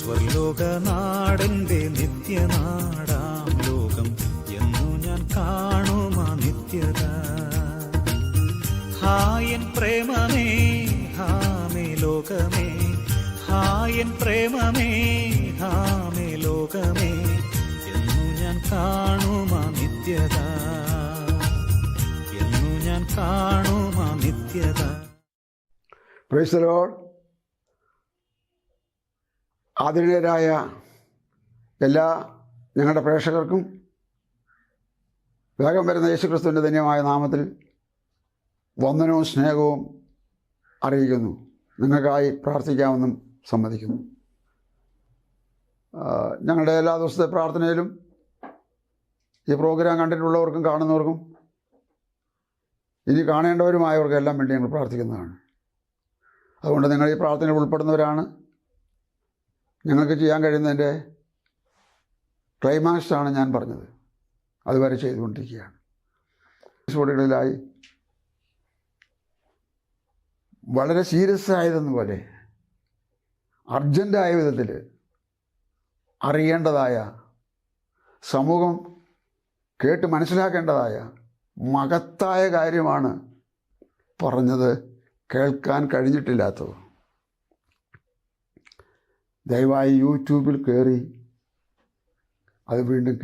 സ്വർലോകനാടന്റെ നിത്യനാടാം ലോകം എന്നു ഞാൻ കാണുമാ നിത്യത. ഹായൻ പ്രേമമേ ഹാമേ ലോകമേ, ഹായൻ പ്രേമമേ ഹാമേ ലോകമേ എന്നു ഞാൻ കാണുമാ നിത്യത, എന്നു ഞാൻ കാണുമാ നിത്യത. Price the Lord. ആദരണീയരായ എല്ലാ ഞങ്ങളുടെ പ്രേക്ഷകർക്കും വേഗം വരുന്ന യേശുക്രിസ്തുവിൻ്റെ ധന്യമായ നാമത്തിൽ വന്ദനവും സ്നേഹവും അറിയിക്കുന്നു. നിങ്ങൾക്കായി പ്രാർത്ഥിക്കാമെന്നും സമ്മതിക്കുന്നു. ഞങ്ങളുടെ എല്ലാ ദിവസത്തെ പ്രാർത്ഥനയിലും ഈ പ്രോഗ്രാം കണ്ടിട്ടുള്ളവർക്കും കാണുന്നവർക്കും ഇനി കാണേണ്ടവരുമായവർക്കും എല്ലാം വേണ്ടി ഞങ്ങൾ പ്രാർത്ഥിക്കുന്നതാണ്. അതുകൊണ്ട് നിങ്ങൾ ഈ പ്രാർത്ഥനയിൽ ഉൾപ്പെടുന്നവരാണ്. ഞങ്ങൾക്ക് ചെയ്യാൻ കഴിയുന്നതിൻ്റെ ക്ലൈമാക്സാണ് ഞാൻ പറഞ്ഞത്. അതുവരെ ചെയ്തുകൊണ്ടിരിക്കുകയാണ്. എപ്പിസോഡുകളിലായി വളരെ സീരിയസ് ആയതെന്നുപോലെ അർജൻറ്റായ വിധത്തിൽ അറിയേണ്ടതായ, സമൂഹം കേട്ട് മനസ്സിലാക്കേണ്ടതായ മഹത്തായ കാര്യമാണ് പറഞ്ഞത്, കേൾക്കാൻ കഴിഞ്ഞിട്ടില്ലാത്തത്. ദയവായി യൂട്യൂബിൽ കയറി അത് വീണ്ടും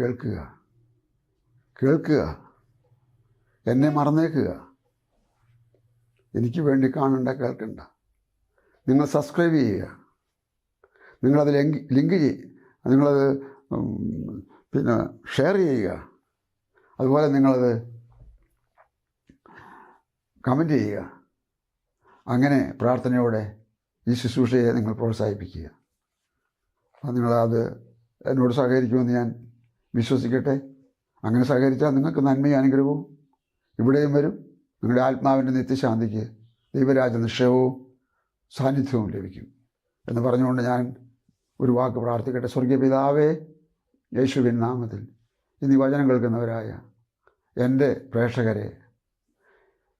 കേൾക്കുക. എന്നെ മറന്നേക്കുക. എനിക്ക് വേണ്ടി കാണണ്ട, കേൾക്കണ്ട. നിങ്ങൾ സബ്സ്ക്രൈബ് ചെയ്യുക. നിങ്ങളത് ലിങ്ക് നിങ്ങളത് പിന്നെ ഷെയർ ചെയ്യുക. അതുപോലെ നിങ്ങളത് കമൻറ്റ് ചെയ്യുക. അങ്ങനെ പ്രാർത്ഥനയോടെ ഈ ശുശ്രൂഷയെ നിങ്ങൾ പ്രോത്സാഹിപ്പിക്കുക. നിങ്ങളത് എന്നോട് സഹകരിക്കുമെന്ന് ഞാൻ വിശ്വസിക്കട്ടെ. അങ്ങനെ സഹകരിച്ചാൽ നിങ്ങൾക്ക് നന്മയും അനുഗ്രഹവും ഇവിടെയും വരും. നിങ്ങളുടെ ആത്മാവിൻ്റെ നിത്യശാന്തിക്ക് ദൈവരാജ നിശ്ചയവും സാന്നിധ്യവും ലഭിക്കും എന്ന് പറഞ്ഞുകൊണ്ട് ഞാൻ ഒരു വാക്ക് പ്രാർത്ഥിക്കട്ടെ. സ്വർഗീയ പിതാവേ, യേശുവിൻ നാമത്തിൽ ഇന്ന് ഈ വചനം കേൾക്കുന്നവരായ എൻ്റെ പ്രേക്ഷകരെ,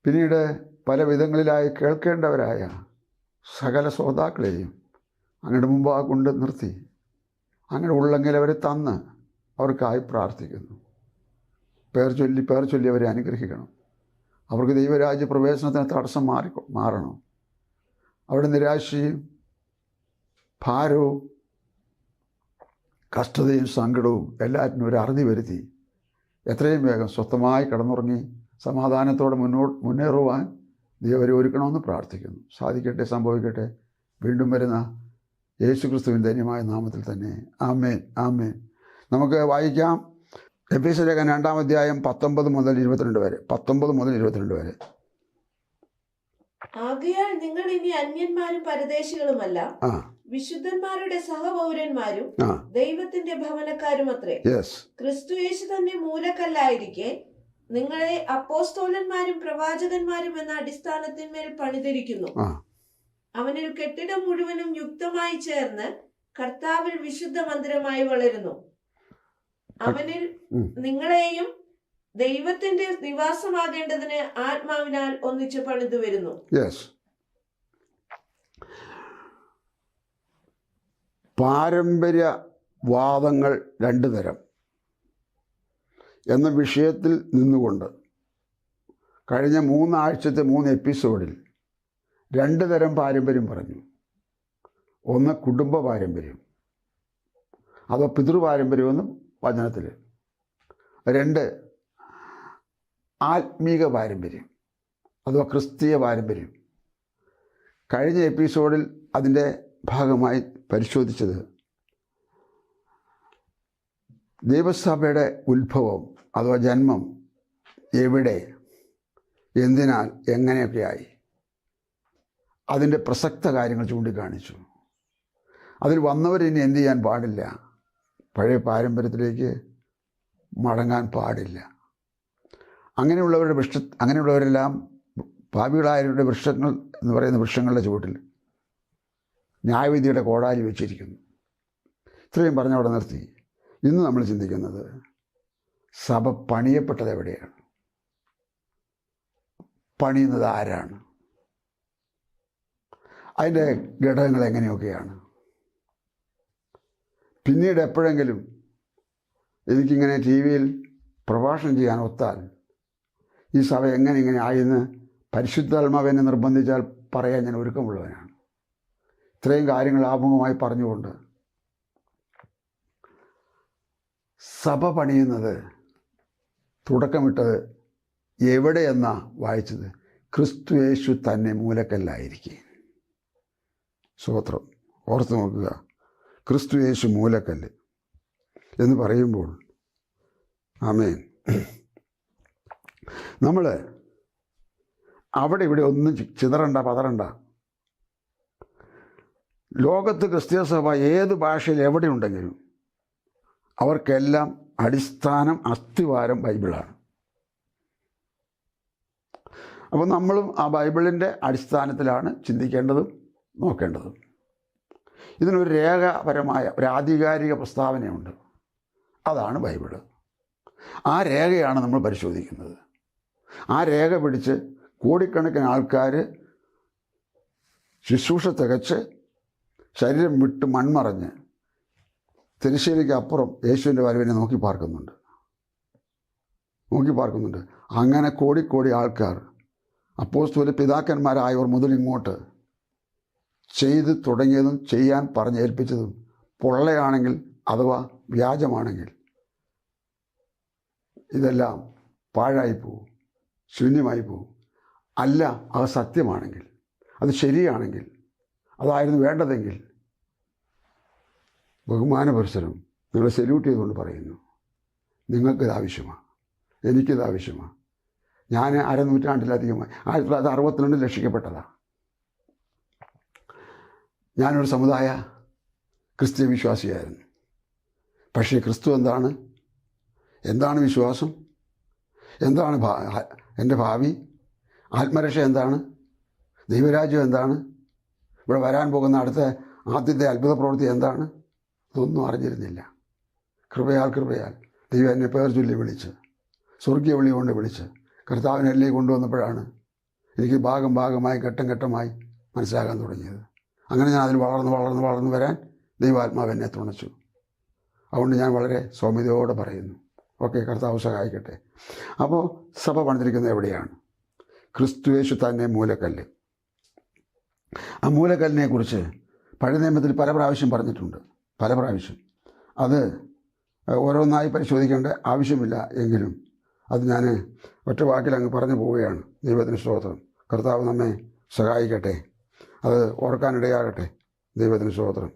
പിന്നീട് പല വിധങ്ങളിലായി കേൾക്കേണ്ടവരായ സകല ശ്രോതാക്കളെയും അങ്ങയുടെ മുമ്പാ കൊണ്ട് നിർത്തി അങ്ങനെ ഉള്ളെങ്കിൽ അവരെ തന്ന് അവർക്കായി പ്രാർത്ഥിക്കുന്നു. പേർ ചൊല്ലി അവരെ അനുഗ്രഹിക്കണം. അവർക്ക് ദൈവരാജ്യ പ്രവേശനത്തിന് തടസ്സം മാറണം. അവരുടെ നിരാശയും ഭാരവും കഷ്ടതയും സങ്കടവും എല്ലാറ്റിനും ഒരു അറുതി വരുത്തി എത്രയും വേഗം സ്വസ്ഥമായി കിടന്നുറങ്ങി സമാധാനത്തോടെ മുന്നേറുവാൻ ദൈവരെ ഒരുക്കണമെന്ന് പ്രാർത്ഥിക്കുന്നു. സാധിക്കട്ടെ, സംഭവിക്കട്ടെ. വീണ്ടും വരുന്ന യേശുക്രിസ്തുവിൻ്റെ ധന്യമായ നാമത്തിൽ തന്നെ. ആമേൻ, ആമേൻ. നമുക്ക് വായിക്കാം. എഫേസ്യലേഖനം 2-ാം അധ്യായം 19 മുതൽ 22 വരെ. 19 മുതൽ 22 വരെ. ആകയാൽ നിങ്ങൾ ഇനി അന്യന്മാരും പരദേശികളുമല്ല, വിശുദ്ധന്മാരുടെ സഹപൗരന്മാരും ദൈവത്തിന്റെ ഭവനക്കാരുമത്രേ. ക്രിസ്തു യേശു തന്നെ മൂലക്കല്ലായിരിക്കെ നിങ്ങളെ അപ്പോസ്തോലന്മാരും പ്രവാചകന്മാരും എന്ന അടിസ്ഥാനത്തിന്മേൽ പണിതിരിക്കുന്നു. അവനിൽ കെട്ടിടം മുഴുവനും യുക്തമായി ചേർന്ന് കർത്താവിൽ വിശുദ്ധ മന്ദിരമായി വളരുന്നു. അവനിൽ നിങ്ങളെയും ദൈവത്തിന്റെ നിവാസമാകേണ്ടതിന് ആത്മാവിനാൽ ഒന്നിച്ച് പണിതു വരുന്നു. പാരമ്പര്യവാദങ്ങൾ 2 തരം എന്ന വിഷയത്തിൽ നിന്നുകൊണ്ട് കഴിഞ്ഞ 3 ആഴ്ചത്തെ 3 എപ്പിസോഡിൽ 2 തരം പാരമ്പര്യം പറഞ്ഞു. ഒന്ന് കുടുംബ പാരമ്പര്യം, അതോ പിതൃപാരമ്പര്യമെന്നും വചനത്തിൽ. 2 ആത്മീക പാരമ്പര്യം, അഥവാ ക്രിസ്തീയ പാരമ്പര്യം. കഴിഞ്ഞ എപ്പിസോഡിൽ അതിൻ്റെ ഭാഗമായി പരിശോധിച്ചത് ദൈവസഭയുടെ ഉത്ഭവം അഥവാ ജന്മം എവിടെ, എന്തിനാൽ, എങ്ങനെയൊക്കെയായി, അതിൻ്റെ പ്രസക്ത കാര്യങ്ങൾ ചൂണ്ടിക്കാണിച്ചു. അതിൽ വന്നവരിനി എന്ത് ചെയ്യാൻ പാടില്ല, പഴയ പാരമ്പര്യത്തിലേക്ക് മടങ്ങാൻ പാടില്ല. അങ്ങനെയുള്ളവരെല്ലാം പാപികളായവരുടെ വൃക്ഷങ്ങൾ എന്ന് പറയുന്ന വൃക്ഷങ്ങളുടെ ചുവട്ടിൽ ന്യായവിധിയുടെ കോടാലി വെച്ചിരിക്കുന്നു. ഇത്രയും പറഞ്ഞവിടെ നിർത്തി. ഇന്ന് നമ്മൾ ചിന്തിക്കുന്നത് സഭ പണിയപ്പെട്ടത് എവിടെയാണ്, പണിയുന്നത് ആരാണ്, അതിൻ്റെ ഘടകങ്ങൾ എങ്ങനെയൊക്കെയാണ്. പിന്നീട് എപ്പോഴെങ്കിലും എനിക്കിങ്ങനെ ടി വിയിൽ പ്രഭാഷണം ചെയ്യാൻ ഒത്താൽ ഈ സഭ ഇങ്ങനെ ആയെന്ന് പരിശുദ്ധാത്മാവെന്നെ നിർബന്ധിച്ചാൽ പറയാൻ ഞാൻ ഒരുക്കമുള്ളവനാണ്. ഇത്രയും കാര്യങ്ങൾ ആമുഖമായി പറഞ്ഞുകൊണ്ട് സഭ പണിയുന്നത് തുടക്കമിട്ടത് എവിടെയെന്നാ വായിച്ചത്? ക്രിസ്തു യേശു തന്നെ മൂലക്കല്ലായിരിക്കെ. സ്തോത്രം. ഓർത്ത് നോക്കുക, ക്രിസ്തു യേശു മൂലക്കല്ല് എന്ന് പറയുമ്പോൾ ആമേൻ, നമ്മൾ അവിടെ ഇവിടെ ഒന്നും ചിതറണ്ട പതറണ്ട. ലോകത്ത് ക്രിസ്തീയ സഭ ഏത് ഭാഷയിൽ എവിടെ ഉണ്ടെങ്കിലും അവർക്കെല്ലാം അടിസ്ഥാനം, അസ്ഥിവാരം ബൈബിളാണ്. അപ്പോൾ നമ്മളും ആ ബൈബിളിൻ്റെ അടിസ്ഥാനത്തിലാണ് ചിന്തിക്കേണ്ടതും നോക്കേണ്ടതും. ഇതിനൊരു രേഖാപരമായ ഒരു ആധികാരിക പ്രസ്താവനയുണ്ട്, അതാണ് ബൈബിള്. ആ രേഖയാണ് നമ്മൾ പരിശോധിക്കുന്നത്. ആ രേഖ പിടിച്ച് കോടിക്കണക്കിന് ആൾക്കാർ ശുശ്രൂഷ തികച്ച് ശരീരം വിട്ട് മൺമറഞ്ഞ് തിരശ്ശീലയ്ക്ക് അപ്പുറം യേശുവിൻ്റെ വരവിനെ നോക്കി പാർക്കുന്നുണ്ട്. അങ്ങനെ കോടിക്കോടി ആൾക്കാർ അപ്പോസ്തല പിതാക്കന്മാരായവർ മുതൽ ഇങ്ങോട്ട് ചെയ്ത് തുടങ്ങിയതും ചെയ്യാൻ പറഞ്ഞേൽപ്പിച്ചതും പൊള്ളയാണെങ്കിൽ അഥവാ വ്യാജമാണെങ്കിൽ ഇതെല്ലാം പാഴായി പോവും, ശൂന്യമായി പോവും. അല്ല, അത് സത്യമാണെങ്കിൽ, അത് ശരിയാണെങ്കിൽ, അതായിരുന്നു വേണ്ടതെങ്കിൽ ബഹുമാനപുരസരം നിങ്ങളെ സല്യൂട്ട് ചെയ്തുകൊണ്ട് പറയുന്നു, നിങ്ങൾക്കിത് ആവശ്യമാണ്, എനിക്കിത് ആവശ്യമാണ്. ഞാൻ അരനൂറ്റാണ്ടിലധികമായി 1962 രക്ഷിക്കപ്പെട്ടതാണ്. ഞാനൊരു സമുദായ ക്രിസ്തീയ വിശ്വാസിയായിരുന്നു. പക്ഷേ ക്രിസ്തു എന്താണ് വിശ്വാസം, എന്താണ് എൻ്റെ ഭാവി, ആത്മരക്ഷ എന്താണ്, ദൈവരാജ്യം എന്താണ്, ഇവിടെ വരാൻ പോകുന്ന ആദ്യത്തെ അത്ഭുത പ്രവൃത്തി എന്താണ്, ഇതൊന്നും അറിഞ്ഞിരുന്നില്ല. കൃപയാൽ ദൈവം എന്നെ പേർ ചൊല്ലി വിളിച്ച്, സ്വർഗീയ വിളി കൊണ്ട് വിളിച്ച് കർത്താവിനെല്ലാം കൊണ്ടുവന്നപ്പോഴാണ് എനിക്ക് ഭാഗമായി ഘട്ടമായി മനസ്സിലാക്കാൻ തുടങ്ങിയത്. അങ്ങനെ ഞാൻ അതിൽ വളർന്നു വരാൻ ദൈവാത്മാവ് എന്നെ തുണച്ചു. അതുകൊണ്ട് ഞാൻ വളരെ സൗമ്യതയോടെ പറയുന്നു, ഓക്കെ, കർത്താവ് സഹായിക്കട്ടെ. അപ്പോൾ സഭ പണിതിരിക്കുന്നത് എവിടെയാണ്? ക്രിസ്തു യേശു തന്നെ മൂലക്കല്ല്. ആ മൂലക്കല്ലിനെക്കുറിച്ച് പഴയ നിയമത്തിൽ പല പ്രാവശ്യം പറഞ്ഞിട്ടുണ്ട്. അത് ഓരോന്നായി പരിശോധിക്കേണ്ട ആവശ്യമില്ല. എങ്കിലും അത് ഞാൻ ഒറ്റ വാക്കിൽ അങ്ങ് പറഞ്ഞു പോവുകയാണ്. ദൈവത്തിന് സ്തോത്രം. കർത്താവ് നമ്മെ സഹായിക്കട്ടെ, അത് ഓർക്കാനിടയാകട്ടെ. ദൈവത്തിന് സ്തോത്രം.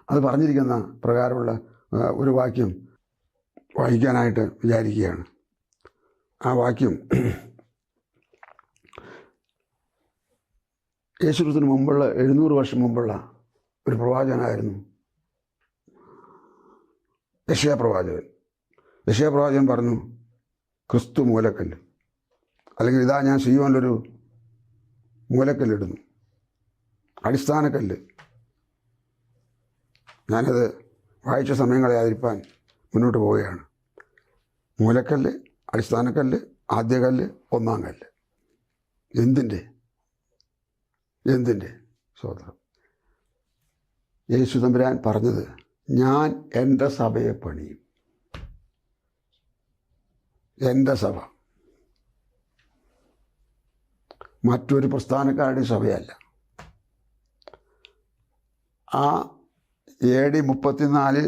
അത് പറഞ്ഞിരിക്കുന്ന പ്രകാരമുള്ള ഒരു വാക്യം വായിക്കാനായിട്ട് വിചാരിക്കുകയാണ്. ആ വാക്യം യേശുക്രിസ്തുവിന് മുമ്പുള്ള 700 വർഷം മുമ്പുള്ള ഒരു പ്രവാചകനായിരുന്നു യെശയ്യാ പ്രവാചകൻ പറഞ്ഞു, ക്രിസ്തു മൂലക്കല്ല്, അല്ലെങ്കിൽ ഇതാ ഞാൻ സീയോനിലൊരു മൂലക്കല്ലിടുന്നു, അടിസ്ഥാനക്കല്ല്. ഞാനത് വായിച്ച സമയം കളയാതിരിക്കാൻ മുന്നോട്ട് പോവുകയാണ്. മൂലക്കല്ല്, അടിസ്ഥാനക്കല്ല്, ആദ്യകല്ല്, ഒന്നാം കല്ല്. എന്തിൻ്റെ സ്തോത്രം. യേശു തമ്പുരാൻ പറഞ്ഞത്, ഞാൻ എൻ്റെ സഭയെ പണിയും. എൻ്റെ സഭ മറ്റൊരു പ്രസ്ഥാനക്കാരുടെ സഭയല്ല. ആ AD 34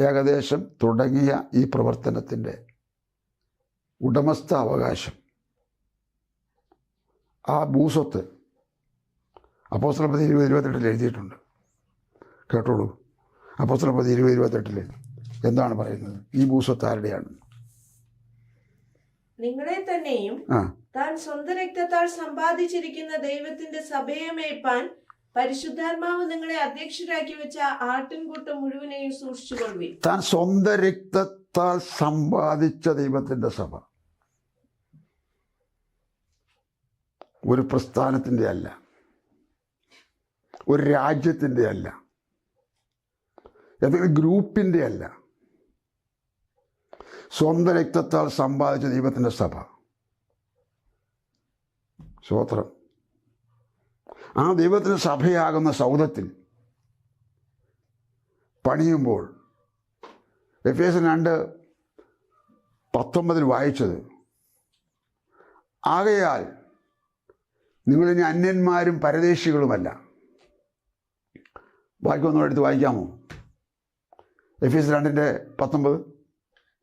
ഏകദേശം തുടങ്ങിയ ഈ പ്രവർത്തനത്തിൻ്റെ ഉടമസ്ഥ അവകാശം, ആ ഭൂസ്വത്ത് അപ്പോസ്തലപ്രവൃത്തി 20:28 എഴുതിയിട്ടുണ്ട്. കേട്ടോളൂ. അപ്പോസ്തലപ്രവൃത്തി 20:28 എന്താണ് പറയുന്നത്? ഈ ഭൂസ്വത്ത് ആരുടെയാണ്? നിങ്ങളെ തന്നെയും താൻ സ്വന്തം രക്തത്താൽ സമ്പാദിച്ചിരിക്കുന്ന ദൈവത്തിന്റെ സഭയെ മേയ്പാൻ പരിശുദ്ധാത്മാവ് നിങ്ങളെ അധ്യക്ഷരാക്കി വെച്ച ആട്ടിൻകൂട്ടം മുഴുവനെയും സൂക്ഷിച്ചുകൊള്ളുവിൻ. താൻ സ്വന്തം രക്തത്താൽ സമ്പാദിച്ച ദൈവത്തിന്റെ സഭ ഒരു പ്രസ്ഥാനത്തിൻ്റെ അല്ല, ഒരു രാജ്യത്തിൻ്റെ അല്ല, ഏതെങ്കിലും ഗ്രൂപ്പിൻ്റെ അല്ല. സ്വന്തം രക്തത്താൽ സമ്പാദിച്ച ദൈവത്തിൻ്റെ സഭ. സ്തോത്രം. ആ ദൈവത്തിൻ്റെ സഭയാകുന്ന സൗധത്തിൽ പണിയുമ്പോൾ എഫേസ്യർ 2:19 വായിച്ചത്, ആകയാൽ നിങ്ങളിനി അന്യന്മാരും പരദേശികളുമല്ല. ബാക്കി ഒന്നും എടുത്ത് വായിക്കാമോ? എഫേസ്യർ 2:19.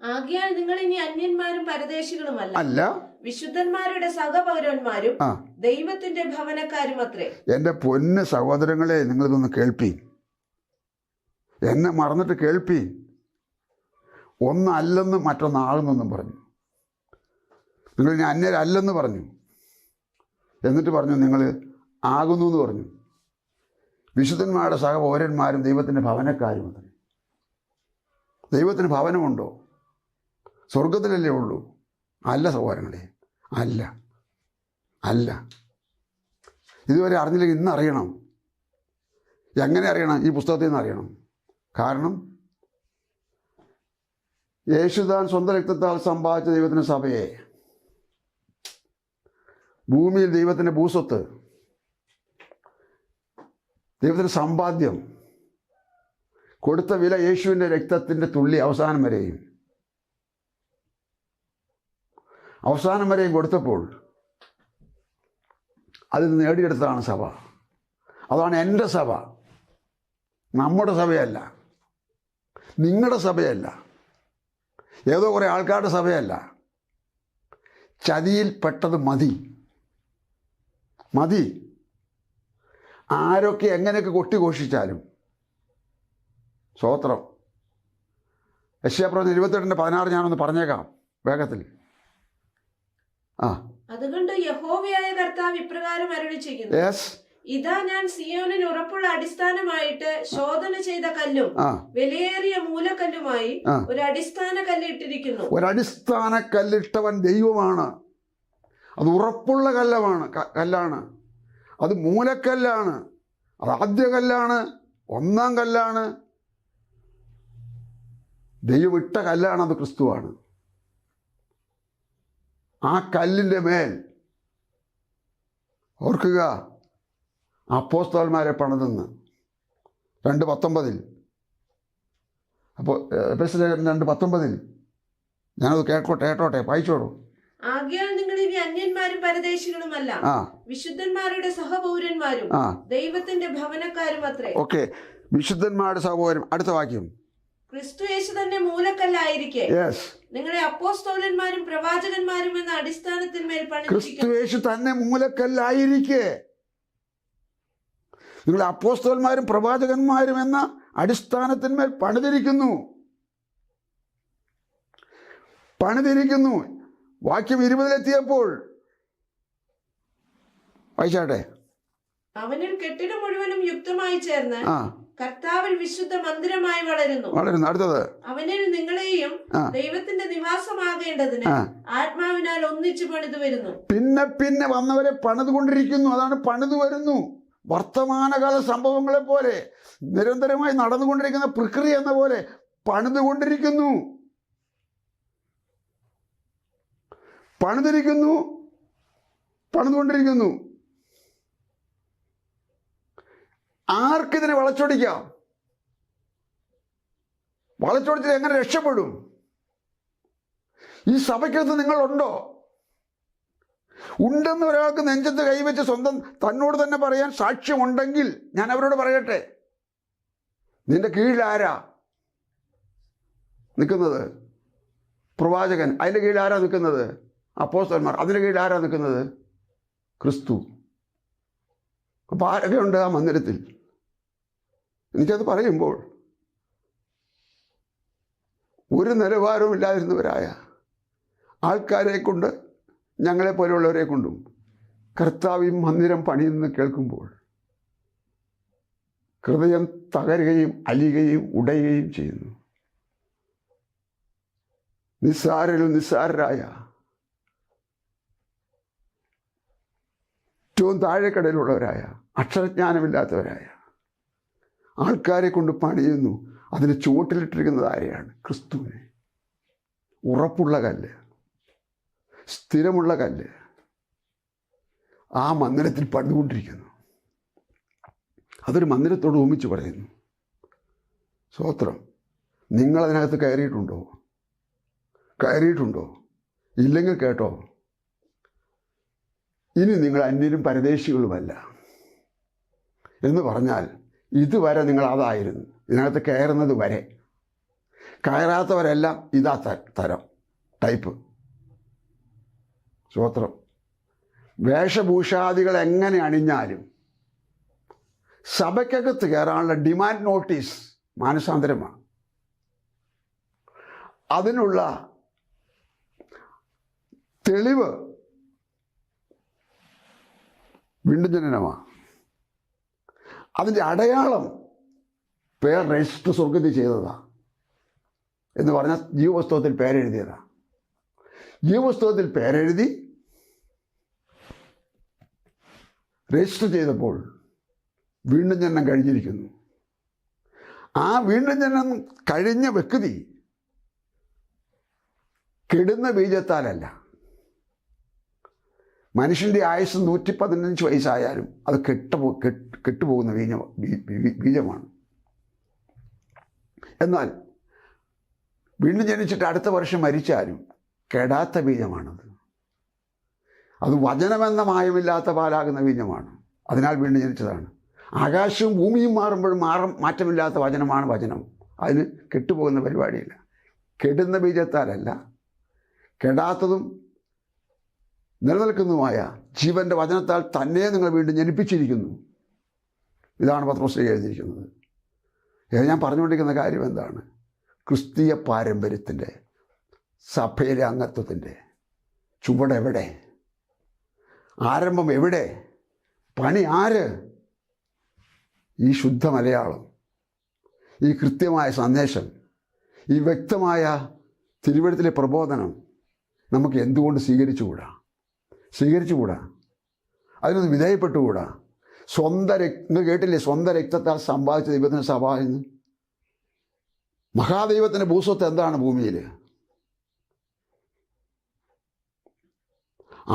ആകയാൽ നിങ്ങൾ ഇനി അന്യന്മാരും പരദേശികളുമല്ല, അല്ല, വിശുദ്ധന്മാരുടെ സഹപൗരന്മാരും ദൈവത്തിന്റെ ഭവനക്കാരും അത്രേ. എൻ്റെ പൊന്ന് സഹോദരങ്ങളെ, നിങ്ങളിതൊന്ന് കേൾപ്പീൻ, എന്നെ മറന്നിട്ട് കേൾപ്പീൻ. ഒന്നല്ലെന്ന് മറ്റൊന്നാകുന്നെന്നും പറഞ്ഞു. നിങ്ങൾ ഇനി അന്യരല്ലെന്ന് പറഞ്ഞു. എന്നിട്ട് പറഞ്ഞു നിങ്ങൾ ആകുന്നു എന്ന് പറഞ്ഞു. വിശുദ്ധന്മാരുടെ സഹപൗരന്മാരും ദൈവത്തിൻ്റെ ഭവനക്കാരും അത്രേ. ദൈവത്തിന് ഭവനമുണ്ടോ? സ്വർഗത്തിലല്ലേ ഉള്ളൂ? അല്ല സഹോദരങ്ങളെ, അല്ല അല്ല. ഇതുവരെ അറിഞ്ഞില്ലെങ്കിൽ ഇന്ന് അറിയണം. എങ്ങനെ അറിയണം? ഈ പുസ്തകത്തിൽ നിന്ന് അറിയണം. കാരണം യേശുദാൻ സ്വന്തം രക്തത്താൽ സമ്പാദിച്ച ദൈവത്തിൻ്റെ സഭയെ, ഭൂമിയിൽ ദൈവത്തിൻ്റെ ഭൂസ്വത്ത്, ദൈവത്തിൻ്റെ സമ്പാദ്യം, കൊടുത്ത വില യേശുവിൻ്റെ രക്തത്തിൻ്റെ തുള്ളി അവസാനം വരെയും കൊടുത്തപ്പോൾ അതിൽ നേടിയെടുത്തതാണ് സഭ. അതാണ് എൻ്റെ സഭ. നമ്മുടെ സഭയല്ല, നിങ്ങളുടെ സഭയല്ല, ഏതോ കുറേ ആൾക്കാരുടെ സഭയല്ല. ചതിയിൽപ്പെട്ടത് മതി. ആരൊക്കെ എങ്ങനെയൊക്കെ കൊട്ടിഘോഷിച്ചാലും സ്തോത്രം. യെശയ്യാപ്രവചനം 28:16 ഞാനൊന്ന് പറഞ്ഞേക്കാം വേഗത്തിൽ. അതുകൊണ്ട് യഹോവയായ കർത്താവ് ഇപ്രകാരം അരുളിച്ചെയ്യുന്നു, ഇതാ ഞാൻ സിയോനിൽ ഉറപ്പുള്ള അടിസ്ഥാനമായിട്ട് ശോധന ചെയ്ത കല്ലും വിലയേറിയ മൂലക്കല്ലുമായി ഒരു അടിസ്ഥാന കല്ലിട്ടിരിക്കുന്നു. ഒരടിസ്ഥാന കല്ലിട്ടവൻ ദൈവമാണ്. അത് ഉറപ്പുള്ള കല്ലാണ്. അത് മൂലക്കല്ലാണ്. അത് ആദ്യ കല്ലാണ്, ഒന്നാം കല്ലാണ്. ദൈവം ഇട്ട കല്ലാണ്. അത് ക്രിസ്തുവാണ്. ആ കല്ലിൻ്റെ മേൽ ഓർക്കുക, അപ്പോസ്തലന്മാരെ പണിതെന്ന് 2:19. അപ്പോൾ 2:19 ഞാനത് കേട്ടോട്ടെ വായിച്ചോളൂ. ആകയാൽ നിങ്ങൾ ഇനി അന്യന്മാരും പരദേശികളുമല്ല, വിശുദ്ധന്മാരുടെ സഹപൗരന്മാരും ദൈവത്തിന്റെ ഭവനക്കാരും അത്രേ. ഓക്കെ, വിശുദ്ധന്മാരുടെ സഹപൗരൻ. അടുത്ത വാക്യം, ക്രിസ്തു യേശു തന്നെ മൂലക്കല്ലായിരിക്കെ നിങ്ങളെ അപ്പോസ്തലന്മാരും പ്രവാചകന്മാരും എന്ന അടിസ്ഥാനത്തിന്മേൽ പണിതിരിക്കുന്നു. ക്രിസ്തു യേശു തന്നെ മൂലക്കല്ലായിരിക്കെ നിങ്ങൾ അപ്പോസ്തലന്മാരും പ്രവാചകന്മാരും എന്ന അടിസ്ഥാനത്തിന്മേൽ പണിതിരിക്കുന്നു. വാക്യം 20 വായിച്ചാട്ടെ. അവനിൽ കെട്ടിടം മുഴുവനും യുക്തമായി ചേർന്ന് കർത്താവിൽ വിശുദ്ധ മന്ദിരമായി വളരുന്നു. അടുത്തത്, അവനിൽ നിങ്ങളെയും ദൈവത്തിന്റെ നിവാസമാകേണ്ടതിന് ആത്മാവിനാൽ ഒന്നിച്ചു പണിതു വരുന്നു. പിന്നെ വന്നവരെ പണിതുകൊണ്ടിരിക്കുന്നു. അതാണ് പണിതു വരുന്നു. വർത്തമാനകാല സംഭവങ്ങളെ പോലെ നിരന്തരമായി നടന്നുകൊണ്ടിരിക്കുന്ന പ്രക്രിയ എന്ന പോലെ പണിതുകൊണ്ടിരിക്കുന്നു. ആർക്കിതിനെ വളച്ചൊടിക്കാം? വളച്ചൊടിച്ചിട്ട് എങ്ങനെ രക്ഷപ്പെടും? ഈ സഭയ്ക്കകത്ത് നിങ്ങളുണ്ടോ? ഉണ്ടെന്ന് ഒരാൾക്ക് നെഞ്ചത്ത് കൈവച്ച് സ്വന്തം തന്നോട് തന്നെ പറയാൻ സാക്ഷ്യമുണ്ടെങ്കിൽ ഞാൻ അവരോട് പറയട്ടെ, നിന്റെ കീഴിൽ ആരാ നിൽക്കുന്നത്? പ്രവാചകൻ. അതിൻ്റെ കീഴിൽ ആരാ നിൽക്കുന്നത്? അപ്പോസ്തലന്മാർ. അതിൻ്റെ കീഴിൽ ആരാ നിൽക്കുന്നത്? ക്രിസ്തു. അപ്പോൾ ആരൊക്കെ ഉണ്ട് ആ മന്ദിരത്തിൽ? എനിക്കത് പറയുമ്പോൾ ഒരു നിലവാരവും ഇല്ലാതിരുന്നവരായ ആൾക്കാരെ കൊണ്ട്, ഞങ്ങളെപ്പോലെയുള്ളവരെ കൊണ്ടും കർത്താവ് ഈ മന്ദിരം പണിയെന്ന് കേൾക്കുമ്പോൾ ഹൃദയം തകരുകയും അലിയുകയും ഉടയുകയും ചെയ്യുന്നു. നിസ്സാരരായ ഏറ്റവും താഴെക്കടയിലുള്ളവരായ അക്ഷരജ്ഞാനമില്ലാത്തവരായ ആൾക്കാരെ കൊണ്ട് പണിയുന്നു. അതിന് ചുവട്ടിലിട്ടിരിക്കുന്നത് ആരെയാണ്? ക്രിസ്തുവിനെ. ഉറപ്പുള്ള കല്ല്, സ്ഥിരമുള്ള കല്ല് ആ മന്ദിരത്തിൽ പണിതുകൊണ്ടിരിക്കുന്നു. അതൊരു മന്ദിരത്തോട് ഓമിച്ച് പറയുന്നു. സ്തോത്രം. നിങ്ങളതിനകത്ത് കയറിയിട്ടുണ്ടോ? ഇല്ലെങ്കിൽ കേട്ടോ, ഇനി നിങ്ങൾ അന്യരും പരദേശികളുമല്ല എന്ന് പറഞ്ഞാൽ ഇതുവരെ നിങ്ങൾ അതായിരുന്നു. ഇതിനകത്ത് കയറുന്നത് വരെ. കയറാത്തവരെല്ലാം ഇതാ തരം ടൈപ്പ്. സ്തോത്രം. വേഷഭൂഷാദികൾ എങ്ങനെ അണിഞ്ഞാലും സഭയ്ക്കകത്ത് കയറാനുള്ള ഡിമാൻഡ് നോട്ടീസ് മാനസാന്തരമാണ്. അതിനുള്ള തെളിവ് വീണ്ടും ജനനമാണ്. അതിൻ്റെ അടയാളം പേർ രജിസ്റ്റർ സ്വർഗത്തിൽ ചെയ്തതാണ് എന്ന് പറഞ്ഞാൽ ജീവപുസ്തകത്തിൽ പേരെഴുതിയതാണ്. ജീവപുസ്തകത്തിൽ പേരെഴുതി രജിസ്റ്റർ ചെയ്തപ്പോൾ വീണ്ടും ജനനം കഴിഞ്ഞിരിക്കുന്നു. ആ വീണ്ടും ജനനം കഴിഞ്ഞ വ്യക്തി കെടുന്ന ബീജത്താലല്ല. മനുഷ്യൻ്റെ ആയുസ് 115 വയസ്സായാലും അത് കെട്ടുപോകുന്ന ബീജമാണ്. എന്നാൽ വീണ്ടും ജനിച്ചിട്ട് അടുത്ത വർഷം മരിച്ചാലും കെടാത്ത ബീജമാണത്. അത് വചനമെന്ന മായമില്ലാത്ത പാലാകുന്ന ബീജമാണ്. അതിനാൽ വീണ്ടും ജനിച്ചതാണ്. ആകാശവും ഭൂമിയും മാറുമ്പോഴും മാറ്റമില്ലാത്ത വചനമാണ് വചനം. അതിന് കെട്ടുപോകുന്ന പരിപാടിയില്ല. കെടുന്ന ബീജത്താലല്ല, കെടാത്തതും നിലനിൽക്കുന്നതുമായ ജീവൻ്റെ വചനത്താൽ തന്നെ നിങ്ങൾ വീണ്ടും ജനിപ്പിച്ചിരിക്കുന്നു. ഇതാണ് പത്രോസ് എഴുതിയിരിക്കുന്നത്. ഞാൻ പറഞ്ഞുകൊണ്ടിരിക്കുന്ന കാര്യം എന്താണ്? ക്രിസ്തീയ പാരമ്പര്യത്തിൻ്റെ, സഭയിലെ അംഗത്വത്തിൻ്റെ ചുവടെവിടെ? ആരംഭം എവിടെ? പണി ആര്? ഈ ശുദ്ധ മലയാളം, ഈ കൃത്യമായ സന്ദേശം, ഈ വ്യക്തമായ തിരുവെഴുത്തിലെ പ്രബോധനം നമുക്ക് എന്തുകൊണ്ട് സ്വീകരിച്ചുകൂടാ? അതിനൊന്ന് വിധേയപ്പെട്ടുകൂടാ? നിങ്ങൾ കേട്ടില്ലേ, സ്വന്തം രക്തത്താൽ സമ്പാദിച്ച ദൈവത്തിന് സഭ എന്ന്. മഹാദൈവത്തിൻ്റെ ഭൂസ്വത്ത് എന്താണ് ഭൂമിയിൽ?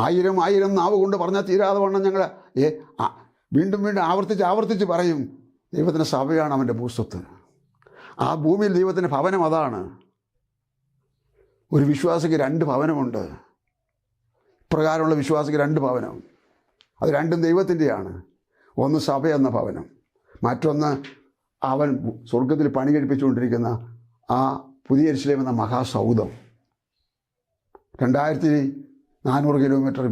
1000 നാവ് കൊണ്ട് പറഞ്ഞാൽ തീരാതെ വണ്ണം ഞങ്ങൾ വീണ്ടും ആവർത്തിച്ച് പറയും, ദൈവത്തിൻ്റെ സഭയാണ് അവൻ്റെ ഭൂസ്വത്ത്. ആ ഭൂമിയിൽ ദൈവത്തിൻ്റെ ഭവനം അതാണ്. ഒരു വിശ്വാസിക്ക് 2 ഭവനമുണ്ട്. ഇപ്രകാരമുള്ള വിശ്വാസിക്ക് 2 ഭവനം. അത് രണ്ടും ദൈവത്തിൻ്റെയാണ്. ഒന്ന് സഭ എന്ന ഭവനം, മറ്റൊന്ന് അവൻ സ്വർഗത്തിൽ പണി കഴിപ്പിച്ചുകൊണ്ടിരിക്കുന്ന ആ പുതിയ യെരൂശലേം എന്ന മഹാസൗധം. 2400 കിലോമീറ്റർ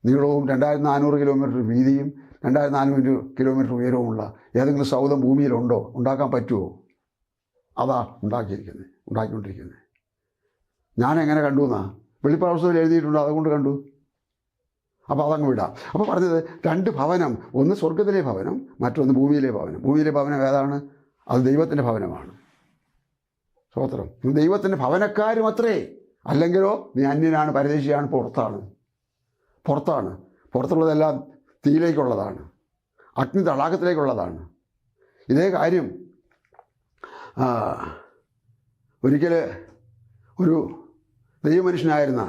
നീളവും 2400 കിലോമീറ്റർ വീതിയും 2400 കിലോമീറ്റർ ഉയരവുമുള്ള ഏതെങ്കിലും സൗധം ഭൂമിയിലുണ്ടോ? ഉണ്ടാക്കാൻ പറ്റുമോ? അതാ ഉണ്ടാക്കിക്കൊണ്ടിരിക്കുന്നത്. ഞാൻ എങ്ങനെ കണ്ടു എന്നാ വെളിപ്പാട് പുസ്തകത്തിൽ എഴുതിയിട്ടുണ്ട്, അതുകൊണ്ട് കണ്ടു. അപ്പോൾ അതങ്ങ് വിടാം. അപ്പോൾ പറഞ്ഞത് 2 ഭവനം, ഒന്ന് സ്വർഗത്തിലെ ഭവനം, മറ്റൊന്ന് ഭൂമിയിലെ ഭവനം. ഭൂമിയിലെ ഭവനം ഏതാണ്? അത് ദൈവത്തിൻ്റെ ഭവനമാണ്. സ്തോത്രം. ദൈവത്തിൻ്റെ ഭവനക്കാരും അത്രേ. അല്ലെങ്കിലോ നീ അന്യനാണ്, പരദേശിയാണ്, പുറത്തുള്ളതെല്ലാം തീയിലേക്കുള്ളതാണ്, അഗ്നി തടാകത്തിലേക്കുള്ളതാണ്. ഇതേ കാര്യം ഒരിക്കൽ ഒരു ദൈവമനുഷ്യനായിരുന്ന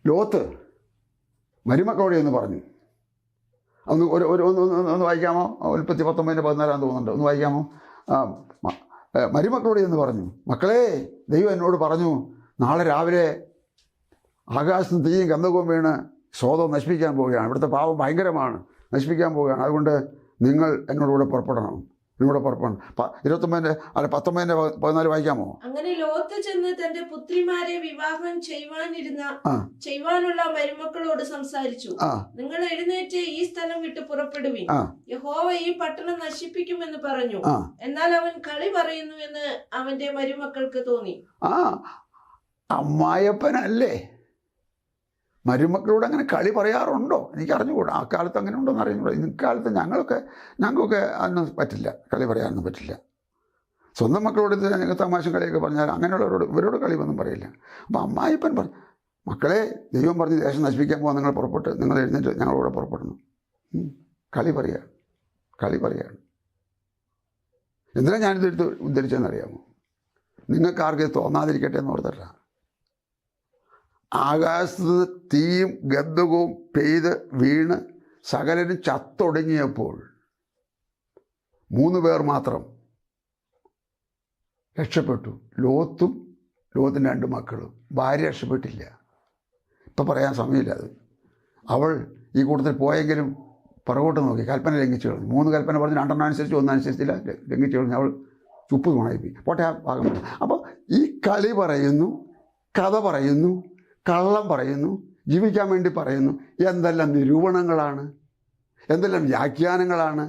ലോത്ത് മരുമക്കളോട് എന്ന് പറഞ്ഞു. ഒന്ന് വായിക്കാമോ? ഉൽപ്പത്തി 19:14 തോന്നുന്നുണ്ട്. ഒന്ന് വായിക്കാമോ? മരുമക്കളോട് എന്ന് പറഞ്ഞു, മക്കളെ, ദൈവം എന്നോട് പറഞ്ഞു, നാളെ രാവിലെ ആകാശത്ത് തീയും ഗന്ധകവും വീണ് സോദം നശിപ്പിക്കാൻ പോവുകയാണ്. ഇവിടുത്തെ പാവം ഭയങ്കരമാണ്, നശിപ്പിക്കാൻ പോവുകയാണ്. അതുകൊണ്ട് നിങ്ങൾ എന്നോടുകൂടെ പുറപ്പെടണം. 19-14 വായിക്കാമോ? അങ്ങനെ ലോത്ത് ചെന്ന് തന്റെ പുത്രിമാരെ വിവാഹം ചെയ്യുവാനുള്ള മരുമക്കളോട് സംസാരിച്ചു. നിങ്ങൾ എഴുന്നേറ്റ് ഈ സ്ഥലം വിട്ട് പുറപ്പെടുവിൻ, യഹോവ ഈ പട്ടണം നശിപ്പിക്കുമെന്ന് പറഞ്ഞു. എന്നാൽ അവൻ കളി പറയുന്നു എന്ന് അവന്റെ മരുമക്കൾക്ക് തോന്നി. അമ്മായപ്പനല്ലേ മരുമക്കളോട് അങ്ങനെ കളി പറയാറുണ്ടോ? എനിക്ക് അറിഞ്ഞുകൂടാ. ആ കാലത്ത് അങ്ങനെ ഉണ്ടോ എന്ന് അറിഞ്ഞുകൂടാ. ഇക്കാലത്ത് ഞങ്ങൾക്കൊക്കെ അതിനൊന്നും പറ്റില്ല, കളി പറയാനൊന്നും പറ്റില്ല. സ്വന്തം മക്കളോട് തമാശ കളിയൊക്കെ പറഞ്ഞാൽ അങ്ങനെയുള്ളവരോട് ഇവരോട് കളി ഒന്നും പറയില്ല. അപ്പോൾ അമ്മായിപ്പൻ പറഞ്ഞു, മക്കളെ, ദൈവം പറഞ്ഞ് ദേശം നശിപ്പിക്കാൻ പോകാൻ നിങ്ങൾ എഴുന്നേറ്റ് ഞങ്ങളോട് പുറപ്പെടണം. കളി പറയുകയാണ്. എന്തിനാണ് ഞാനിത് ഉദ്ധരിച്ചതെന്നറിയാമോ? നിങ്ങൾക്ക് ആർക്കും തോന്നാതിരിക്കട്ടെ എന്ന് ഓർത്തല്ല. ആകാശത്ത് തീയും ഗന്ധകവും പെയ്ത് വീണ് സകലരും ചത്തൊടുങ്ങിയപ്പോൾ 3 പേർ മാത്രം രക്ഷപ്പെട്ടു. ലോത്തിന് 2 മക്കളും. ഭാര്യ രക്ഷപ്പെട്ടില്ല. ഇപ്പം പറയാൻ സമയമില്ല. അത് അവൾ ഈ കൂട്ടത്തിൽ പോയെങ്കിലും പുറകോട്ട് നോക്കി കൽപ്പന ലംഘിച്ചു കളഞ്ഞു. 3 കൽപ്പന പറഞ്ഞ് 2 അനുസരിച്ച് 1 അനുസരിച്ചില്ല, ലംഘിച്ചു കളഞ്ഞു. അവൾ ചുപ്പ് തുണയിപ്പി പോട്ടെ ആ ഭാഗം. അപ്പോൾ ഈ കളി പറയുന്നു, കഥ പറയുന്നു, കള്ളം പറയുന്നു, ജീവിക്കാൻ വേണ്ടി പറയുന്നു. എന്തെല്ലാം നിരൂപണങ്ങളാണ്, എന്തെല്ലാം വ്യാഖ്യാനങ്ങളാണ്,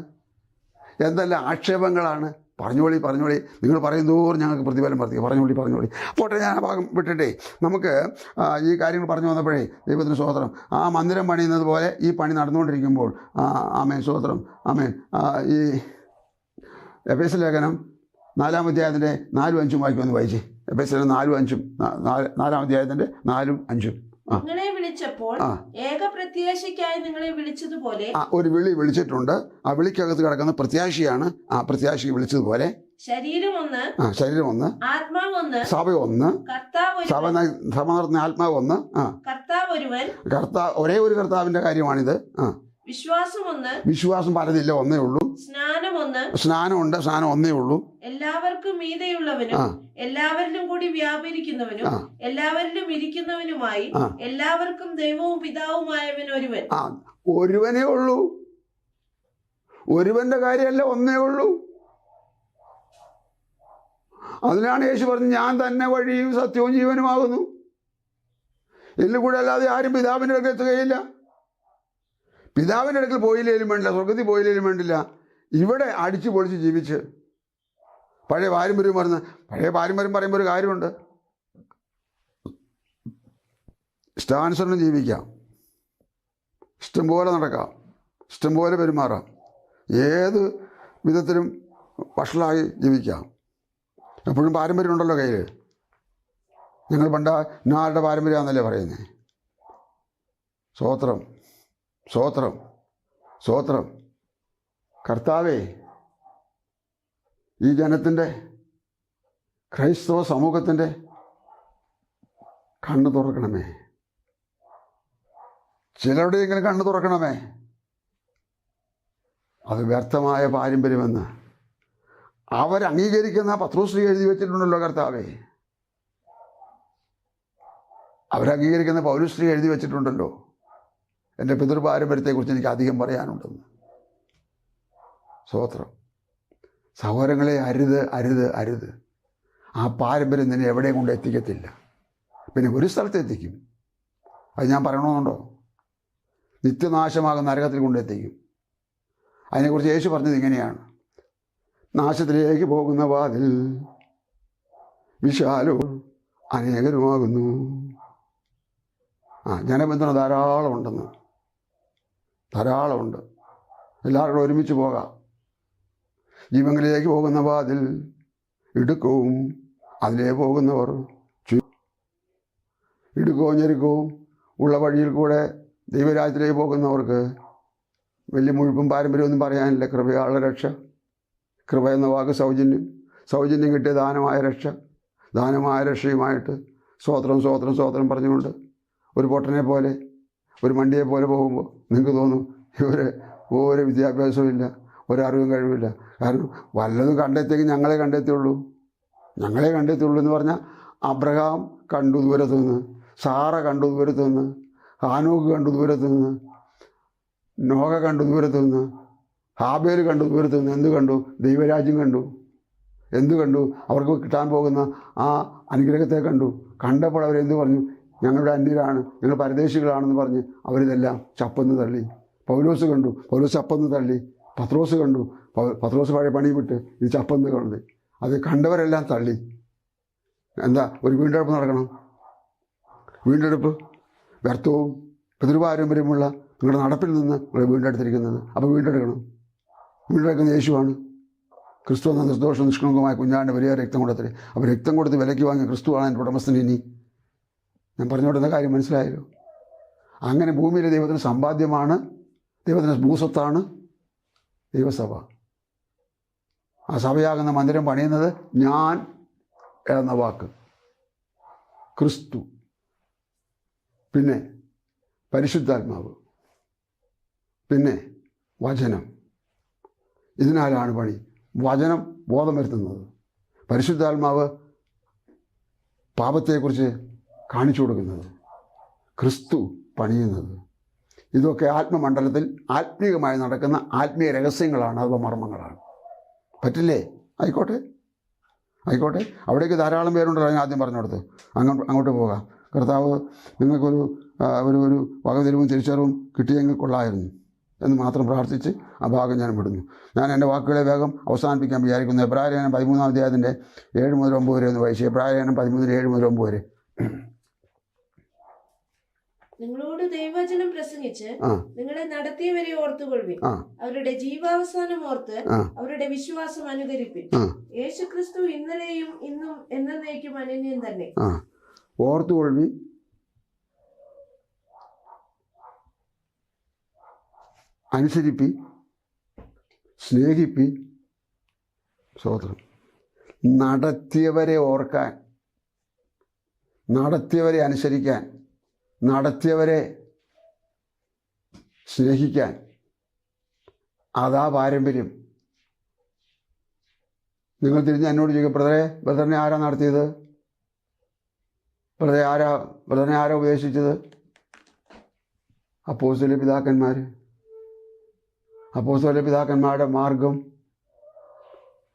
എന്തെല്ലാം ആക്ഷേപങ്ങളാണ്. പറഞ്ഞോളി നിങ്ങൾ പറയുന്തോറും ഞങ്ങൾക്ക് പ്രതിഫലം പറഞ്ഞോളി. പോട്ടെ, ഞാൻ ആ ഭാഗം വിട്ടിട്ടേ നമുക്ക് ഈ കാര്യങ്ങൾ പറഞ്ഞു വന്നപ്പോഴേ ദൈവത്തിന് സ്തോത്രം. ആ മന്ദിരം പണിയുന്നത് പോലെ ഈ പണി നടന്നുകൊണ്ടിരിക്കുമ്പോൾ ആമേൻ സ്തോത്രം ആമേൻ. ഈ എഫേസ്യ ലേഖനം 4-ാം അധ്യായത്തിൻ്റെ 4-5 വായിക്കുമെന്ന് വായിച്ചേ. എഫേസ്യ 4-5 4-ാം അധ്യായത്തിൻ്റെ 4-5. നിങ്ങളെ വിളിച്ചപ്പോൾ ഏകപ്രത്യാശയ്ക്കായി നിങ്ങളെ വിളിച്ചതുപോലെ. ഒരു വിളി വിളിച്ചിട്ടുണ്ട്. ആ വിളിക്കകത്ത് കിടക്കുന്ന പ്രത്യാശയാണ്. ആ പ്രത്യാശയെ വിളിച്ചതുപോലെ ശരീരം ഒന്ന്, ആത്മാവ് ഒന്ന്, സഭ ഒന്ന്, സഭ നടത്തുന്ന ആത്മാവ് ഒന്ന്, ഒരേ ഒരു കർത്താവിന്റെ കാര്യമാണിത്. വിശ്വാസം പലതില്ല, ഒന്നേ ഉള്ളൂ. സ്നാനമുണ്ട്, സ്നാനം ഒന്നേ ഉള്ളൂ. എല്ലാവർക്കും മീതെയുള്ളവനും എല്ലാവരിലും കൂടി വ്യാപരിക്കുന്നവനും എല്ലാവരിലും ഇരിക്കുന്നവനുമായി എല്ലാവർക്കും ദൈവവും പിതാവുമായവൻ ഒരുവൻ. ഒരുവനേ ഉള്ളൂ. ഒരുവന്റെ കാര്യമല്ല, ഒന്നേ ഉള്ളൂ. അതിനാണ് യേശു പറഞ്ഞു, ഞാൻ തന്നെ വഴിയും സത്യവും ജീവനുമാകുന്നു. ഇതിൽ കൂടെ അല്ലാതെ ആരും പിതാവിൻ്റെ അടുക്കൽ എത്തുകയില്ല. പിതാവിൻ്റെ അടുക്കൽ പോയില്ലേലും വേണ്ടില്ല, സ്വർഗത്തിൽ പോയില്ലേലും വേണ്ടില്ല. ഇവിടെ അടിച്ചു പൊളിച്ച് ജീവിച്ച് പഴയ പാരമ്പര്യം പറയുമ്പോൾ ഒരു കാര്യമുണ്ട്. ഇഷ്ടാനുസരണം ജീവിക്കാം, ഇഷ്ടംപോലെ നടക്കാം, ഇഷ്ടംപോലെ പെരുമാറാം, ഏത് വിധത്തിലും വഷളായി ജീവിക്കാം. എപ്പോഴും പാരമ്പര്യം ഉണ്ടല്ലോ കയ്യിൽ. ഞങ്ങൾ ഇന്നാരുടെ പാരമ്പര്യമാണെന്നല്ലേ പറയുന്നത്. സ്വോത്രം കർത്താവേ, ഈ ജനത്തിൻ്റെ, ക്രൈസ്തവ സമൂഹത്തിൻ്റെ കണ്ണ് തുറക്കണമേ. ചിലരുടെയെങ്കിലും കണ്ണ് തുറക്കണമേ. അത് വ്യർത്ഥമായ പാരമ്പര്യമെന്ന് അവരംഗീകരിക്കുന്ന പത്രോസ് എഴുതി വെച്ചിട്ടുണ്ടല്ലോ കർത്താവേ. അവരംഗീകരിക്കുന്ന പൗലോസ് എഴുതി വെച്ചിട്ടുണ്ടല്ലോ. എൻ്റെ പിതൃപാരമ്പര്യത്തെക്കുറിച്ച് എനിക്ക് അധികം പറയാനുണ്ടെന്ന്. സ്തോത്രം. സഹോദരങ്ങളെ, അരുത്. ആ പാരമ്പര്യം നിന്നെ എവിടെയും കൊണ്ട് എത്തിക്കത്തില്ല. പിന്നെ ഒരു സ്ഥലത്ത് എത്തിക്കും. അത് ഞാൻ പറയണമെന്നുണ്ടോ? നിത്യനാശമാകുന്ന നരകത്തിൽ കൊണ്ടെത്തിക്കും. അതിനെക്കുറിച്ച് യേശു പറഞ്ഞത് ഇങ്ങനെയാണ്: നാശത്തിലേക്ക് പോകുന്ന വാതിൽ വിശാലവും അനേകരുമാകുന്നു. ജനബന്ധന ധാരാളമുണ്ട്. എല്ലാവരും ഒരുമിച്ച് പോകാം. ജീവങ്ങളിലേക്ക് പോകുന്ന വാതിൽ ഇടുക്കവും അതിലേ പോകുന്നവർ ഇടുക്കവും ഞെരുക്കവും ഉള്ള വഴിയിൽ കൂടെ ദൈവരാജ്യത്തിലേക്ക് പോകുന്നവർക്ക് വലിയ മുഴുപ്പും പാരമ്പര്യമൊന്നും പറയാനില്ല. കൃപയാളുടെ രക്ഷ. കൃപ എന്ന വാക്ക് സൗജന്യം കിട്ടിയ ദാനമായ രക്ഷയുമായിട്ട് സ്വോത്രം പറഞ്ഞുകൊണ്ട് ഒരു പൊട്ടനെ പോലെ, ഒരു മണ്ടിയെ പോലെ പോകുമ്പോൾ നിങ്ങൾക്ക് തോന്നും ഇവർ ഒരു വിദ്യാഭ്യാസവും ഇല്ല, ഒരറിവും കഴിവില്ല. കാരണം വല്ലതും കണ്ടെത്തിയെങ്കിൽ ഞങ്ങളെ കണ്ടെത്തിയുള്ളൂ എന്ന് പറഞ്ഞാൽ അബ്രഹാം കണ്ടു ദൂരത്തു നിന്ന്, സാറ കണ്ടു ദൂരത്തു നിന്ന്, ഹാനോക്ക് കണ്ടു ദൂരത്തു നിന്ന്, നോഹ കണ്ടു ദൂരത്തു നിന്ന്, ഹാബേൽ കണ്ടു ദൂരത്തു നിന്ന്. എന്ത് കണ്ടു? ദൈവരാജ്യം കണ്ടു. എന്ത് കണ്ടു? അവർക്ക് കിട്ടാൻ പോകുന്ന ആ അനുഗ്രഹത്തെ കണ്ടു. കണ്ടപ്പോൾ അവരെന്ത് പറഞ്ഞു? ഞങ്ങളുടെ അന്യരാണ്, ഞങ്ങൾ പരദേശികളാണെന്ന് പറഞ്ഞ് അവരിതെല്ലാം ചപ്പെന്ന് തള്ളി. പൗലോസ് കണ്ടു, പൗലോസ് ചപ്പെന്ന് തള്ളി. പത്രോസ് കണ്ടു, പത്രോസ് പഴയ പണി വിട്ട് ഇത് ചപ്പെന്ന് കണ്ടത്. അത് കണ്ടവരെല്ലാം തള്ളി. എന്താ? ഒരു വീണ്ടെടുപ്പ് നടക്കണം. വീണ്ടെടുപ്പ് വ്യർത്ഥവും പിതൃപാരമ്പര്യമുള്ള നിങ്ങളുടെ നടപ്പിൽ നിന്ന് നിങ്ങളെ വീണ്ടെടുത്തിരിക്കുന്നത്. അപ്പോൾ വീണ്ടെടുക്കുന്ന യേശുവാണ്. ക്രിസ്തു എന്ന നിർദോഷ നിഷ്കളങ്കമായ കുഞ്ഞാൻ്റെ വലിയ രക്തം കൊടുത്തത്. അപ്പോൾ രക്തം കൊടുത്ത് വിലയ്ക്ക് വാങ്ങിയ ക്രിസ്തുവാണ് എൻ്റെ ഉടമസ്ഥൻ. ഇനി ഞാൻ പറഞ്ഞുകൊടുന്ന കാര്യം മനസ്സിലായല്ലോ. അങ്ങനെ ഭൂമിയിലെ ദൈവത്തിന് സമ്പാദ്യമാണ്, ദൈവത്തിന് ഭൂസ്വത്താണ് ദൈവസഭ. ആ സഭയാകുന്ന മന്ദിരം പണിയുന്നത് ഞാൻ എന്ന വാക്ക്, ക്രിസ്തു, പിന്നെ പരിശുദ്ധാത്മാവ്, പിന്നെ വചനം, ഇതിനാലാണ് പണി. വചനം ബോധം വരുത്തുന്നത്, പരിശുദ്ധാത്മാവ് പാപത്തെക്കുറിച്ച് കാണിച്ചു കൊടുക്കുന്നത്, ക്രിസ്തു പണിയുന്നത്, ഇതൊക്കെ ആത്മമണ്ഡലത്തിൽ ആത്മീയമായി നടക്കുന്ന ആത്മീയ രഹസ്യങ്ങളാണ്, അഥവാ മർമ്മങ്ങളാണ്. പറ്റില്ലേ? ആയിക്കോട്ടെ. അവിടേക്ക് ധാരാളം പേരുണ്ടല്ലോ. ഞാൻ ആദ്യം പറഞ്ഞു കൊടുത്ത് അങ്ങോട്ട് പോകാം. കർത്താവ് നിങ്ങൾക്കൊരു ഒരു വകതിരിവും തിരിച്ചറിവും കിട്ടിയെങ്കിൽ കൊള്ളായിരുന്നു എന്ന് മാത്രം പ്രാർത്ഥിച്ച് ആ ഭാഗം ഞാൻ വിടുന്നു. ഞാൻ എൻ്റെ വാക്കുകളെ വേഗം അവസാനിപ്പിക്കാൻ വിചാരിക്കുന്നു. എബ്രായലേഖനം 13-ാം അധ്യായത്തിൻ്റെ 7 മുതൽ 9 വരെ ഒന്ന് വായിച്ചു. എബ്രായലേഖനം 13 7 മുതൽ 9 വരെ. നിങ്ങളോട് ദൈവവചനം പ്രസംഗിച്ച് നിങ്ങളെ നടത്തിയവരെ ഓർത്തുകൊള്ളുവിൻ. അവരുടെ ജീവാവസാനം ഓർത്ത് അവരുടെ വിശ്വാസം അനുകരിപ്പിൻ. യേശുക്രിസ്തു ഇന്നലെയും ഇന്നും എന്നേക്കും അനന്യം തന്നെ. ഓർത്തുകൊള്ളുവിൻ, അനുസരിപ്പി, സ്നേഹിപ്പി. സ്തോത്രം. നടത്തിയവരെ ഓർക്കാൻ, നടത്തിയവരെ അനുസരിക്കാൻ, നടത്തിയവരെ സ്നേഹിക്കാൻ, അതാ പാരമ്പര്യം. നിങ്ങൾ തിരിഞ്ഞ് എന്നോട് ചോദിക്കും, ബ്രദറിനെ ആരാ നടത്തിയത്? ബ്രദറിനെ ആരാ ഉപദേശിച്ചത്? അപ്പോസ്തല പിതാക്കന്മാർ. അപ്പോസ്തല പിതാക്കന്മാരുടെ മാർഗം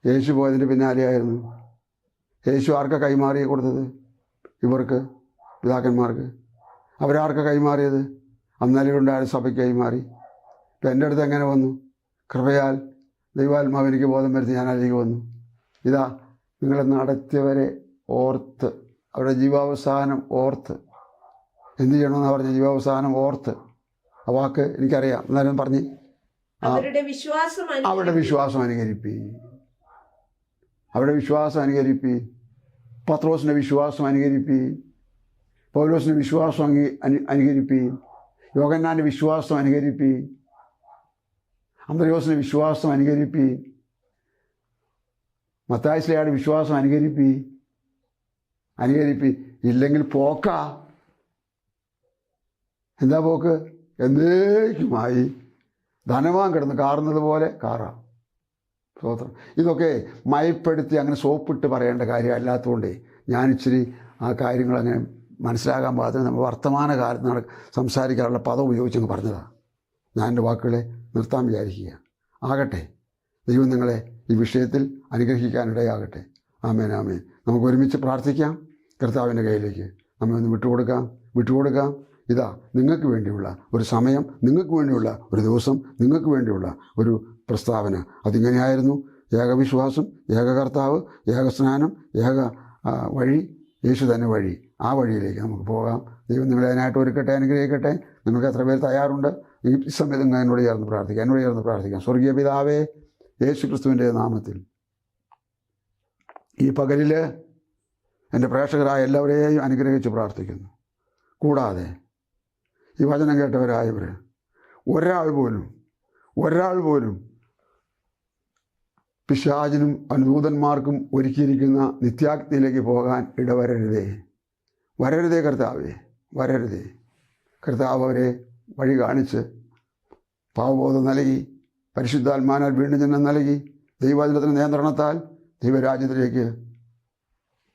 യേശു പോയതിൻ്റെ പിന്നാലെയായിരുന്നു. യേശു ആർക്കാ കൈമാറി കൊടുത്തത്? ഇവർക്ക്, പിതാക്കന്മാർക്ക്. അവരാർക്കാ കൈമാറിയത്? അന്നേരമുണ്ടായ സഭയ്ക്ക് കൈമാറി. ഇപ്പം എൻ്റെ അടുത്ത് എങ്ങനെ വന്നു? കൃപയാൽ ദൈവാത്മാവ് എനിക്ക് ബോധം വരുത്തി ഞാൻ അതിലേക്ക് വന്നു. ഇതാ, നിങ്ങളെ നടത്തിയവരെ ഓർത്ത്, അവരുടെ ജീവാവസാനം ഓർത്ത്. എന്ത് ചെയ്യണമെന്നാണ് പറഞ്ഞ? ജീവാവസാനം ഓർത്ത്. ആ വാക്ക് എനിക്കറിയാം, എന്നാലും പറഞ്ഞ് അവരുടെ വിശ്വാസം അനുകരിപ്പി. അവരുടെ വിശ്വാസം അനുകരിപ്പി. പത്രോസിൻ്റെ വിശ്വാസം അനുകരിപ്പി. പൗലോസിൻ്റെ വിശ്വാസം അനുകരിപ്പി. യോഹന്നാൻ്റെ വിശ്വാസം അനുകരിപ്പി. അന്ത്രയോസിൻ്റെ വിശ്വാസം അനുകരിപ്പി. മത്തായിയുടെ വിശ്വാസം അനുകരിപ്പി. ഇല്ലെങ്കിൽ പോക്കാ. എന്താ പോക്ക്? എന്നേക്കുമായി ധനവാൻ കിടന്ന് കാറുന്നത് പോലെ കാറാം. സ്തോത്രം. ഇതൊക്കെ മയപ്പെടുത്തി അങ്ങനെ സോപ്പിട്ട് പറയേണ്ട കാര്യം അല്ലാത്തതുകൊണ്ടേ ഞാൻ ഇച്ചിരി ആ കാര്യങ്ങളങ്ങനെ മനസ്സിലാകാൻ പാകത്തിന് നമ്മൾ വർത്തമാന കാലത്ത് സംസാരിക്കാറുള്ള പദം ഉപയോഗിച്ചങ്ങ് പറഞ്ഞതാണ്. ഞാൻ എൻ്റെ വാക്കുകളെ നിർത്താൻ വിചാരിക്കുക. ആകട്ടെ, ദൈവം നിങ്ങളെ ഈ വിഷയത്തിൽ അനുഗ്രഹിക്കാനിടയാകട്ടെ. ആമേൻ, ആമേൻ. നമുക്ക് ഒരുമിച്ച് പ്രാർത്ഥിക്കാം. കർത്താവിൻ്റെ കയ്യിലേക്ക് നമ്മെ ഒന്ന് വിട്ടുകൊടുക്കാം. ഇതാ, നിങ്ങൾക്ക് വേണ്ടിയുള്ള ഒരു സമയം, നിങ്ങൾക്ക് വേണ്ടിയുള്ള ഒരു ദിവസം, നിങ്ങൾക്ക് വേണ്ടിയുള്ള ഒരു പ്രസ്താവന. അതിങ്ങനെയായിരുന്നു: ഏകവിശ്വാസം, ഏക കർത്താവ്, ഏക സ്നാനം, ഏക വഴി, യേശു തന്നെ വഴി. ആ വഴിയിലേക്ക് നമുക്ക് പോകാം. ദൈവം നിങ്ങളെ അതിനായിട്ട് ഒരുക്കട്ടെ, അനുഗ്രഹിക്കട്ടെ. നിങ്ങൾക്ക് എത്ര പേര് തയ്യാറുണ്ട്? ഈ സമയത്ത് എന്നോട് ചേർന്ന് പ്രാർത്ഥിക്കാം. സ്വർഗീയ പിതാവേ, യേശു ക്രിസ്തുവിൻ്റെ നാമത്തിൽ ഈ പകലിൽ എൻ്റെ പ്രേക്ഷകരായ എല്ലാവരെയും അനുഗ്രഹിച്ച് പ്രാർത്ഥിക്കുന്നു. കൂടാതെ ഈ വചനം കേട്ടവരായവർ ഒരാൾ പോലും പിശാചിനും അനുദൂതന്മാർക്കും ഒരുക്കിയിരിക്കുന്ന നിത്യാഗ്നിയിലേക്ക് പോകാൻ വരരുതേ കർത്താവേ, വരരുതേ. കർത്താവ് അവരെ വഴി കാണിച്ച് പാവബോധം നൽകി, പരിശുദ്ധാത്മാനാൽ വീണ്ടും ജന്മം നൽകി, ദൈവവചനത്തിൻ്റെ നിയന്ത്രണത്താൽ ദൈവരാജ്യത്തിലേക്ക്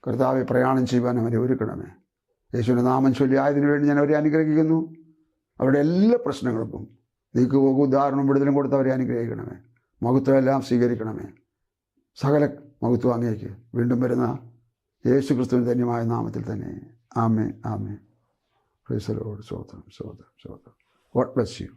കർത്താവെ പ്രയാണം ചെയ്യുവാൻ അവരെ ഒരുക്കണമേ. യേശുവിൻ്റെ നാമം ചൊല്ലി ആയതിനു വേണ്ടി ഞാൻ അവരെ അനുഗ്രഹിക്കുന്നു. അവരുടെ എല്ലാ പ്രശ്നങ്ങൾക്കും നീക്കുപോകും, ഉദാഹരണവും വിടുതലും കൊടുത്തവരെ അനുഗ്രഹിക്കണമേ. മഹത്വമെല്ലാം സ്വീകരിക്കണമേ. സകല മഹത്വം അങ്ങേക്ക്. വീണ്ടും വരുന്ന യേശു ക്രിസ്തുവിൻ്റെ ധന്യമായ നാമത്തിൽ തന്നെ. Amen, amen. Praise the lord. സ്തോത്രം. God bless U.